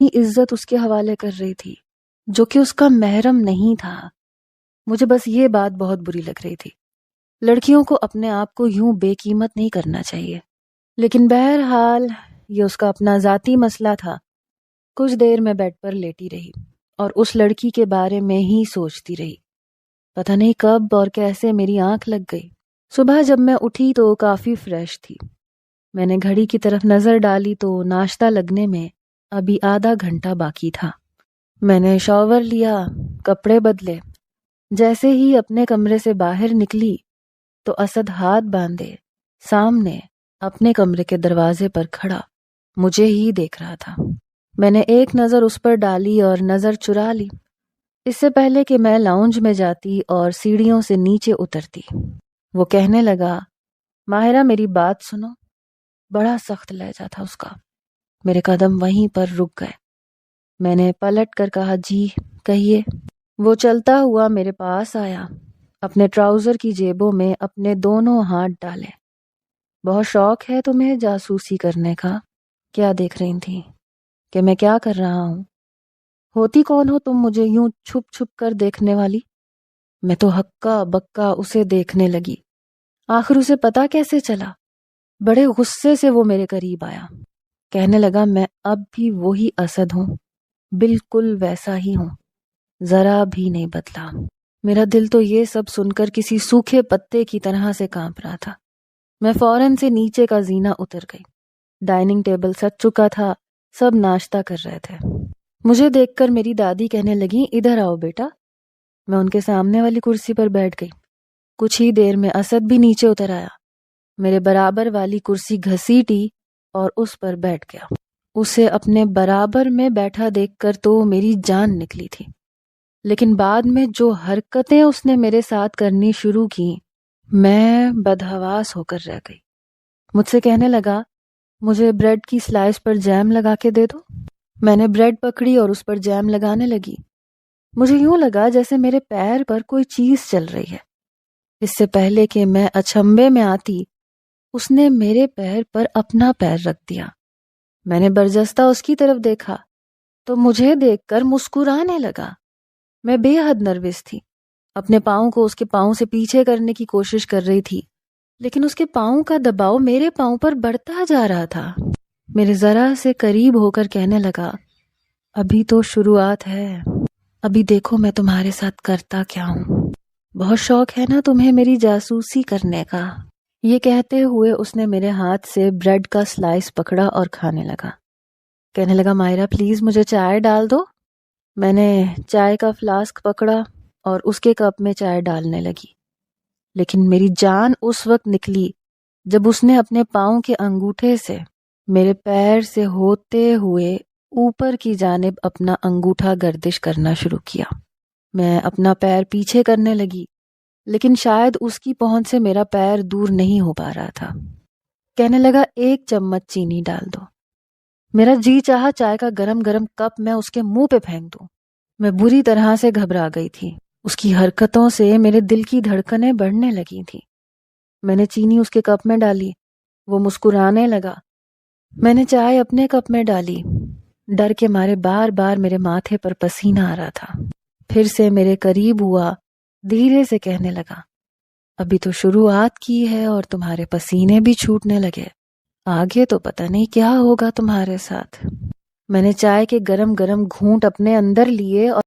عزت اس کے حوالے کر رہی تھی جو کہ اس کا محرم نہیں تھا۔ مجھے بس یہ بات بہت بری لگ رہی تھی۔ لڑکیوں کو اپنے آپ کو یوں بے قیمت نہیں کرنا چاہیے، لیکن بہرحال یہ اس کا اپنا ذاتی مسئلہ تھا۔ کچھ دیر میں بیڈ پر لیٹی رہی اور اس لڑکی کے بارے میں ہی سوچتی رہی۔ پتہ نہیں کب اور کیسے میری آنکھ لگ گئی۔ صبح جب میں اٹھی تو کافی فریش تھی۔ میں نے گھڑی کی طرف نظر ڈالی تو ناشتہ لگنے میں ابھی آدھا گھنٹہ باقی تھا۔ میں نے شاور لیا، کپڑے بدلے۔ جیسے ہی اپنے کمرے سے باہر نکلی تو اسد ہاتھ باندھے سامنے اپنے کمرے کے دروازے پر کھڑا مجھے ہی دیکھ رہا تھا۔ میں نے ایک نظر اس پر ڈالی اور نظر چرا لی، اس سے پہلے کہ میں لاؤنج میں جاتی اور سیڑھیوں سے نیچے اترتی۔ وہ کہنے لگا، ماہرہ میری بات سنو۔ بڑا سخت لہجہ تھا اس کا۔ میرے قدم وہیں پر رک گئے۔ میں نے پلٹ کر کہا، جی کہیے۔ وہ چلتا ہوا میرے پاس آیا، اپنے ٹراؤزر کی جیبوں میں اپنے دونوں ہاتھ ڈالے۔ بہت شوق ہے تمہیں جاسوسی کرنے کا؟ کیا دیکھ رہی تھی کہ میں کیا کر رہا ہوں؟ ہوتی کون ہو تم مجھے یوں چھپ چھپ کر دیکھنے والی؟ میں تو ہکا بکا اسے دیکھنے لگی۔ آخر اسے پتا کیسے چلا؟ بڑے غصے سے وہ میرے قریب آیا، کہنے لگا، میں اب بھی وہی اسد ہوں، بالکل ویسا ہی ہوں، ذرا بھی نہیں بدلا۔ میرا دل تو یہ سب سن کر کسی سوکھے پتے کی طرح سے کانپ رہا تھا۔ میں فوراً سے نیچے کا زینہ اتر گئی۔ ڈائننگ ٹیبل سج چکا تھا، سب ناشتہ کر رہے تھے۔ مجھے دیکھ کر میری دادی کہنے لگی، ادھر آؤ بیٹا۔ میں ان کے سامنے والی کرسی پر بیٹھ گئی۔ کچھ ہی دیر میں اسد بھی نیچے اتر آیا، میرے برابر والی کرسی گھسیٹی اور اس پر بیٹھ گیا۔ اسے اپنے برابر میں بیٹھا دیکھ کر تو میری جان نکلی تھی، لیکن بعد میں جو حرکتیں اس نے میرے ساتھ کرنی شروع کی، میں بدحواس ہو کر رہ گئی۔ مجھ سے کہنے لگا، مجھے بریڈ کی سلائس پر جیم لگا کے دے دو۔ میں نے بریڈ پکڑی اور اس پر جیم لگانے لگی۔ مجھے یوں لگا جیسے میرے پیر پر کوئی چیز چل رہی ہے۔ اس سے پہلے کہ میں اچنبھے میں آتی، اس نے میرے پیر پر اپنا پیر رکھ دیا۔ میں نے برجستہ اس کی طرف دیکھا تو مجھے دیکھ کر مسکرانے لگا۔ میں بے حد نروس تھی، اپنے پاؤں کو اس کے پاؤں سے پیچھے کرنے کی کوشش کر رہی تھی، لیکن اس کے پاؤں کا دباؤ میرے پاؤں پر بڑھتا جا رہا تھا۔ میرے ذرا سے قریب ہو کر کہنے لگا، ابھی تو شروعات ہے، ابھی دیکھو میں تمہارے ساتھ کرتا کیا ہوں۔ بہت شوق ہے نا تمہیں میری جاسوسی کرنے کا؟ یہ کہتے ہوئے اس نے میرے ہاتھ سے بریڈ کا سلائس پکڑا اور کھانے لگا۔ کہنے لگا، ماہرہ پلیز مجھے چائے ڈال دو۔ میں نے چائے کا فلاسک پکڑا اور اس کے کپ میں چائے ڈالنے لگی، لیکن میری جان اس وقت نکلی جب اس نے اپنے پاؤں کے انگوٹھے سے میرے پیر سے ہوتے ہوئے اوپر کی جانب اپنا انگوٹھا گردش کرنا شروع کیا۔ میں اپنا پیر پیچھے کرنے لگی، لیکن شاید اس کی پہنچ سے میرا پیر دور نہیں ہو پا رہا تھا۔ کہنے لگا، 1 چمچ چینی ڈال دو۔ میرا جی چاہا چائے کا گرم گرم کپ میں اس کے منہ پہ پھینک دوں۔ میں بری طرح سے گھبرا گئی تھی۔ اس کی حرکتوں سے میرے دل کی دھڑکنیں بڑھنے لگی تھیں۔ میں نے چینی اس کے کپ میں ڈالی، وہ مسکرانے لگا۔ میں نے چائے اپنے کپ میں ڈالی، ڈر کے مارے بار بار میرے ماتھے پر پسینہ آ رہا تھا۔ پھر سے میرے قریب ہوا، دھیرے سے کہنے لگا، ابھی تو شروعات کی ہے اور تمہارے پسینے بھی چھوٹنے لگے، آگے تو پتہ نہیں کیا ہوگا تمہارے ساتھ۔ میں نے چائے کے گرم گرم گھونٹ اپنے اندر لیے اور